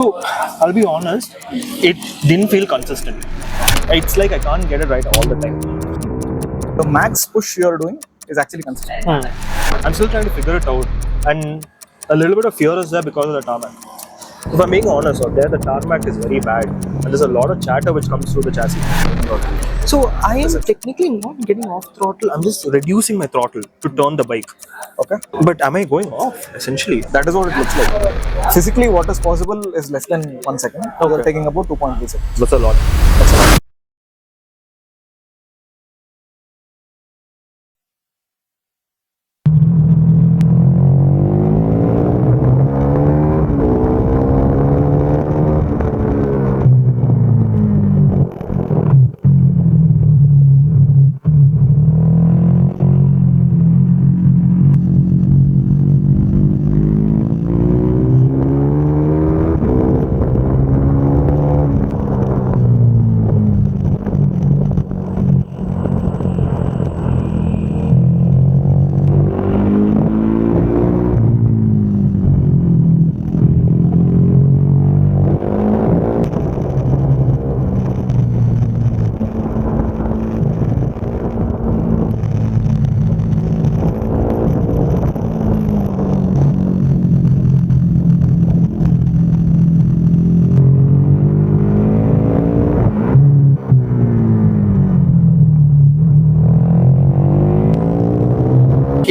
So, I'll be honest, it didn't feel consistent. It's like I can't get it right all the time. The max push you're doing is actually consistent. I'm still trying to figure it out, and a little bit of fear is there because of the tarmac. If I'm being honest, out there the tarmac is very bad, and there's a lot of chatter which comes through the chassis. So I am technically not getting off throttle. I'm just reducing my throttle to turn the bike. Okay. But am I going off? Essentially, That is what it looks like. Physically, what is possible is less than 1 second. You're taking about 2.3 seconds. that's a lot.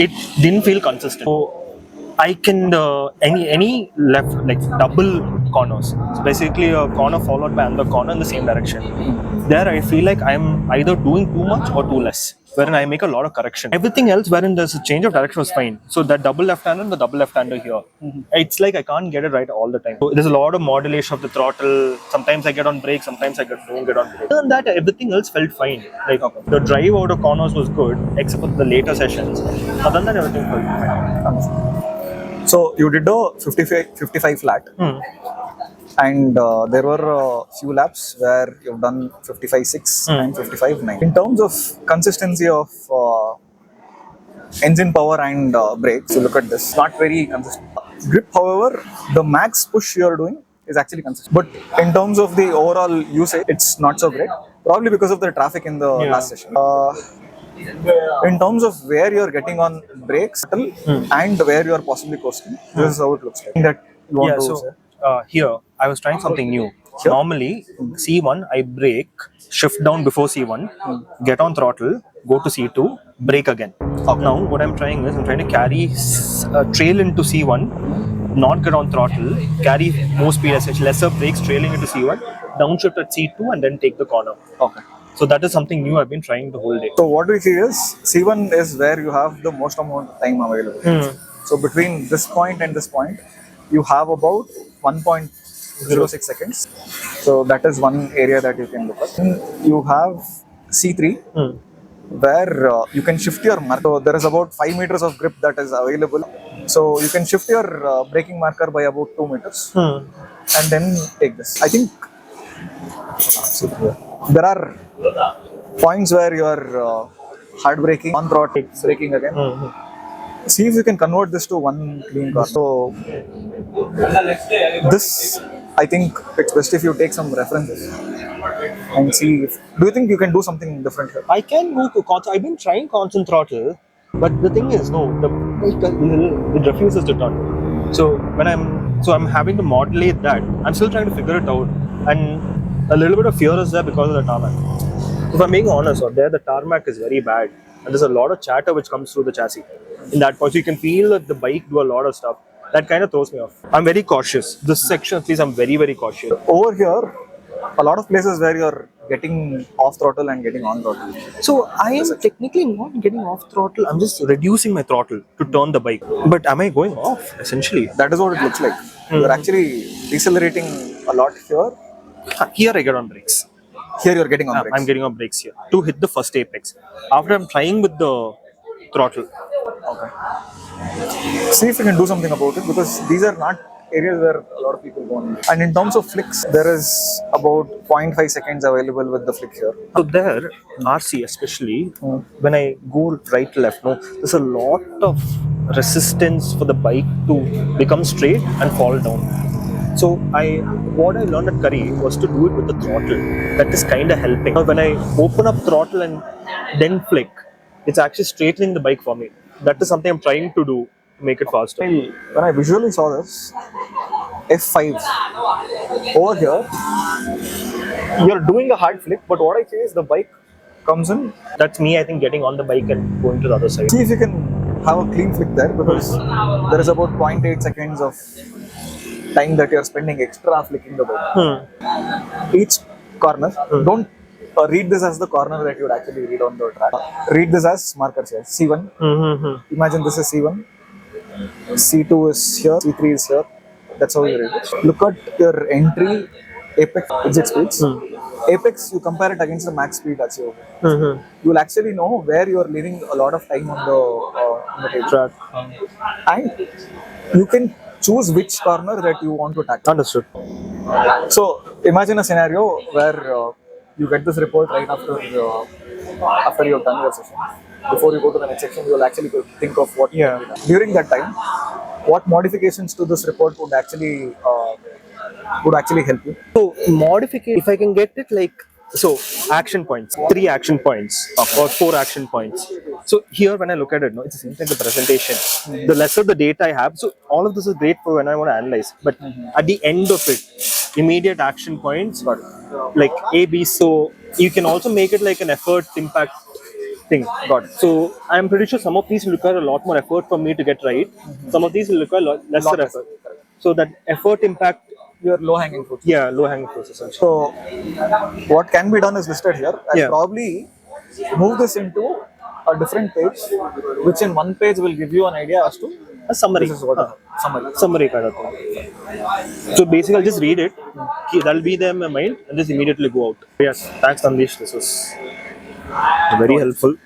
It didn't feel consistent. So I can any left like double corners. So basically a corner followed by another corner in the same direction. There I feel like I'm either doing too much or too less, wherein I make a lot of correction. Everything else wherein there's a change of direction was fine. So that double left-hander and the double left-hander here, it's like I can't get it right all the time. So there's a lot of modulation of the throttle. Sometimes I get on brake, sometimes I don't get on brake. Other than that, everything else felt fine. Like the drive out of corners was good, except for the later sessions. Other than that, everything felt fine. So you did a 55 flat. And there were a few laps where you've done 55.6 and 55.9. In terms of consistency of engine power and brakes, you look at this, not very consistent. Grip, however, the max push you're doing is actually consistent. But in terms of the overall usage, it's not so great. Probably because of the traffic in the last session. In terms of where you're getting on brakes and where you're possibly coasting, this is how it looks like. That you want to say? Here, I was trying something new. Normally, C1, I brake, shift down before C1, get on throttle, go to C2, brake again. Now, what I'm trying is, I'm trying to carry trail into C1, not get on throttle, carry more speed as such, lesser brakes trailing into C1, downshift at C2, and then take the corner. Okay. So that is something new I've been trying the whole day. So what we see is, C1 is where you have the most amount of time available. So between this point and this point, you have about 1.06 seconds. So that is one area that you can look at. Then you have C3, where you can shift your marker. So there is about 5 meters of grip that is available. So you can shift your braking marker by about 2 meters and then take this. I think there are points where you are hard braking, on throttle, braking again. See if you can convert this to one clean car. So this, I think it's best if you take some references and see if, do you think you can do something different here? I can go to constant. I've been trying constant throttle, but the thing is, no, it refuses to turn. So when I'm having to modulate that. I'm still trying to figure it out, and a little bit of fear is there because of the tarmac. If I'm being honest, out there the tarmac is very bad, and there's a lot of chatter which comes through the chassis. In that point, so you can feel that the bike do a lot of stuff. That kind of throws me off. I'm very cautious. This section, at least, I'm very, very cautious. Over here, a lot of places where you're getting off throttle and getting on throttle. So I am technically not getting off throttle. I'm just reducing my throttle to turn the bike. But am I going off? Essentially, that is what it looks like. You're actually decelerating a lot here. Here I get on brakes. Here you're getting on brakes. I'm getting on brakes here to hit the first apex. After I'm trying with the throttle. Okay. See if you can do something about it, because these are not areas where a lot of people go on. And in terms of flicks, there is about 0.5 seconds available with the flick here. So there, RC especially, when I go right to left, there's a lot of resistance for the bike to become straight and fall down. So what I learned at Curry was to do it with the throttle. That is kind of helping. When I open up throttle and then flick, it's actually straightening the bike for me. That is something I'm trying to do to make it faster. When I visually saw this, F5 over here, you're doing a hard flick, but what I say is the bike comes in. That's me, I think, getting on the bike and going to the other side. See if you can have a clean flick there, because there is about 0.8 seconds of time that you're spending extra flicking the bike. Each corner, don't read this as the corner that you would actually read on the track. Read this as markers here. C1. Imagine this is C1. C2 is here. C3 is here. That's how you read it. Look at your entry, apex, exit speeds. Apex, you compare it against the max speed achievable. You will actually know where you are leaving a lot of time on the table. Track. And you can choose which corner that you want to tackle. Understood. So imagine a scenario where you get this report right after you've done your session. Before you go to the next section, you will actually think of what you have done. During that time, what modifications to this report would actually help you? So modification, if I can get it like, so action points, 3 action points or 4 action points. So here when I look at it, no, it seems like the presentation. The lesser the data I have, so all of this is great for when I want to analyze. But at the end of it, immediate action points, like A, B. So you can also make it like an effort impact thing. Got it. So I'm pretty sure some of these will require a lot more effort for me to get right. Some of these will require lesser effort. So that effort impact, your low-hanging fruit. Yeah, low-hanging fruit essentially. So what can be done is listed here. I'll probably move this into a different page, which in one page will give you an idea as to a summary. This is what summary kind of thing. So basically, I'll just read it. That'll be there in my mind, and just immediately go out. Yes, thanks, Sandesh. This was very helpful.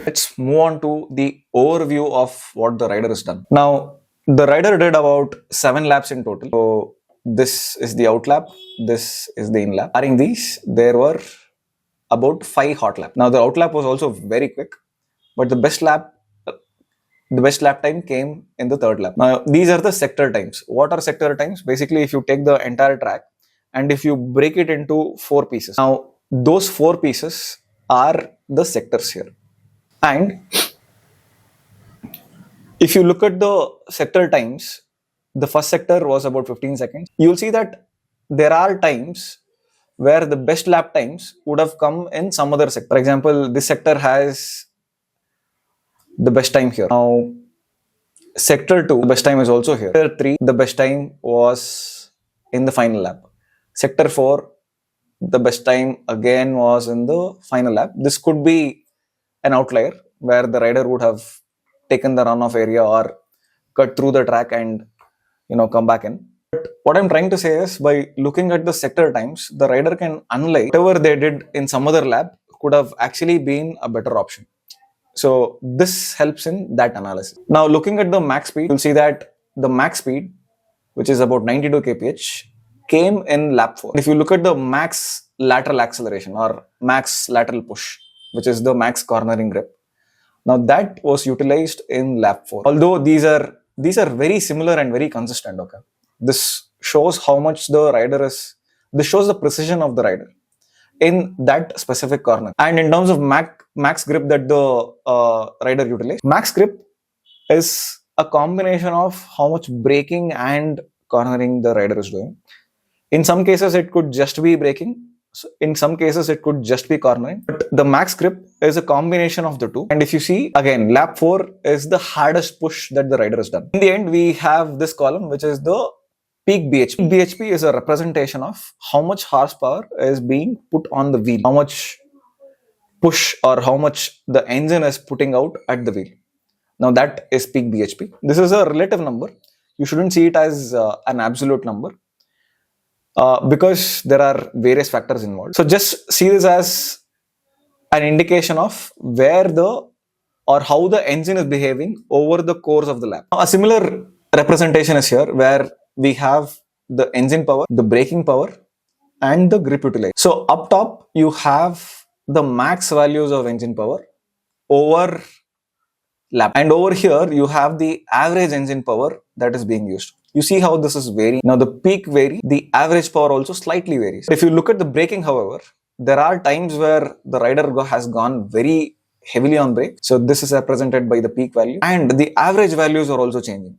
Let's move on to the overview of what the rider has done. Now, the rider did about 7 laps in total. So this is the out lap, this is the in lap. Barring these, there were about 5 hot laps. Now the out lap was also very quick, but the best lap time came in the 3rd lap. Now these are the sector times. What are sector times? Basically, if you take the entire track and if you break it into 4 pieces. Now those 4 pieces are the sectors here. And if you look at the sector times, the first sector was about 15 seconds. You'll see that there are times where the best lap times would have come in some other sector. For example, this sector has the best time here. Now, sector 2, the best time is also here. Sector 3, the best time was in the final lap. Sector 4, the best time again was in the final lap. This could be an outlier where the rider would have taken the runoff area or cut through the track and come back in. But what I'm trying to say is, by looking at the sector times, the rider can analyze whatever they did in some other lap could have actually been a better option. So this helps in that analysis. Now looking at the max speed, you'll see that the max speed, which is about 92 kph, came in lap 4. If you look at the max lateral acceleration or max lateral push, which is the max cornering grip, now that was utilized in lap 4. Although these are very similar and very consistent. Okay, this shows how much the rider is. This shows the precision of the rider in that specific corner. And in terms of max grip that the rider utilized, max grip is a combination of how much braking and cornering the rider is doing. In some cases, it could just be braking. In some cases, it could just be cornering. But the max grip is a combination of the two. And if you see, again, lap 4 is the hardest push that the rider has done. In the end, we have this column, which is the peak BHP. Peak BHP is a representation of how much horsepower is being put on the wheel, how much push or how much the engine is putting out at the wheel. Now that is peak BHP. This is a relative number. You shouldn't see it as an absolute number. Because there are various factors involved. So just see this as an indication of how the engine is behaving over the course of the lap. Now, a similar representation is here where we have the engine power, the braking power, and the grip utilization. So up top, you have the max values of engine power over lap. And over here, you have the average engine power that is being used. You see how this is varying. Now the peak varies, the average power also slightly varies. If you look at the braking, however, there are times where the rider has gone very heavily on brake. So this is represented by the peak value, and the average values are also changing.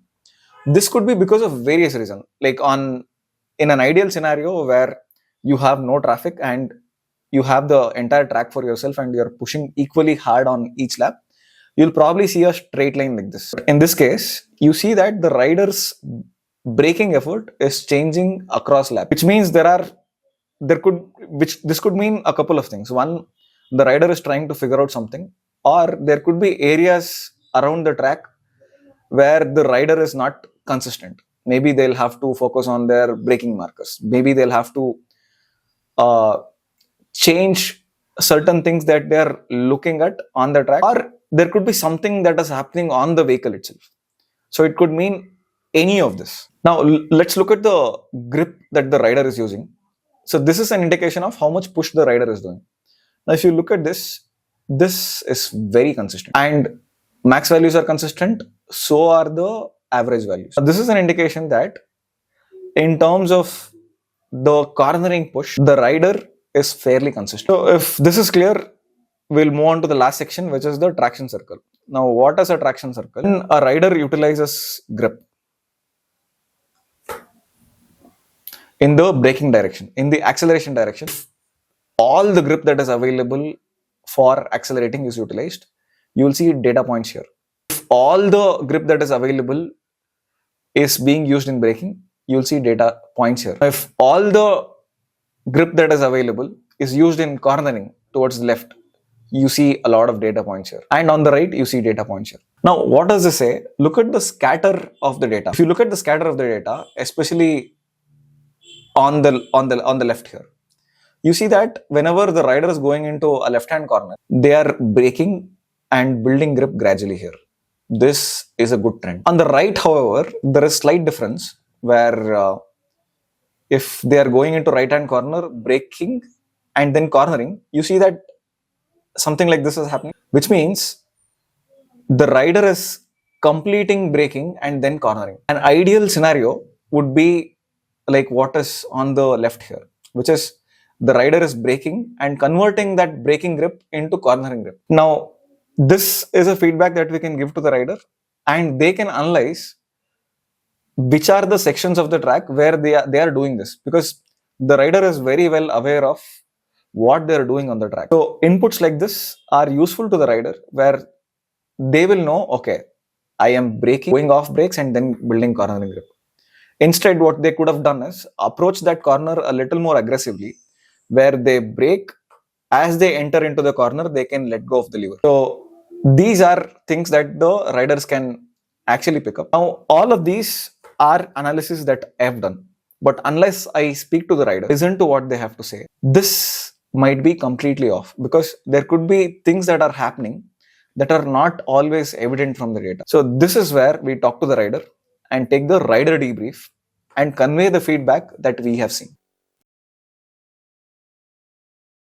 This could be because of various reasons. Like in an ideal scenario where you have no traffic and you have the entire track for yourself and you're pushing equally hard on each lap, you'll probably see a straight line like this. In this case, you see that the rider's braking effort is changing across lap, which means this could mean a couple of things. One, the rider is trying to figure out something, or there could be areas around the track where the rider is not consistent. Maybe they'll have to focus on their braking markers. Maybe they'll have to change certain things that they're looking at on the track, or there could be something that is happening on the vehicle itself. So it could mean any of this. Now let's look at the grip that the rider is using. So this is an indication of how much push the rider is doing. Now if you look at this, this is very consistent, and max values are consistent, so are the average values. This is an indication that in terms of the cornering push, the rider is fairly consistent. So if this is clear, we'll move on to the last section, which is the traction circle. Now what is a traction circle? When a rider utilizes grip in the braking direction, in the acceleration direction, all the grip that is available for accelerating is utilized, you will see data points here. If all the grip that is available is being used in braking, you will see data points here. If all the grip that is available is used in cornering towards the left, you see a lot of data points here. And on the right, you see data points here. Now, what does this say? Look at the scatter of the data. If you look at the scatter of the data, especially on the left here, you see that whenever the rider is going into a left-hand corner, they are braking and building grip gradually here. This is a good trend. On the right, however, there is slight difference where if they are going into right-hand corner, braking and then cornering, you see that something like this is happening, which means the rider is completing braking and then cornering. An ideal scenario would be like what is on the left here, which is the rider is braking and converting that braking grip into cornering grip. Now, this is a feedback that we can give to the rider, and they can analyze which are the sections of the track where they are doing this, because the rider is very well aware of what they are doing on the track. So inputs like this are useful to the rider, where they will know, okay, I am braking, going off brakes and then building cornering grip. Instead, what they could have done is approach that corner a little more aggressively, where they brake. As they enter into the corner, they can let go of the lever. So these are things that the riders can actually pick up. Now, all of these are analysis that I have done. But unless I speak to the rider, listen to what they have to say, this might be completely off, because there could be things that are happening that are not always evident from the data. So this is where we talk to the rider and take the rider debrief and convey the feedback that we have seen.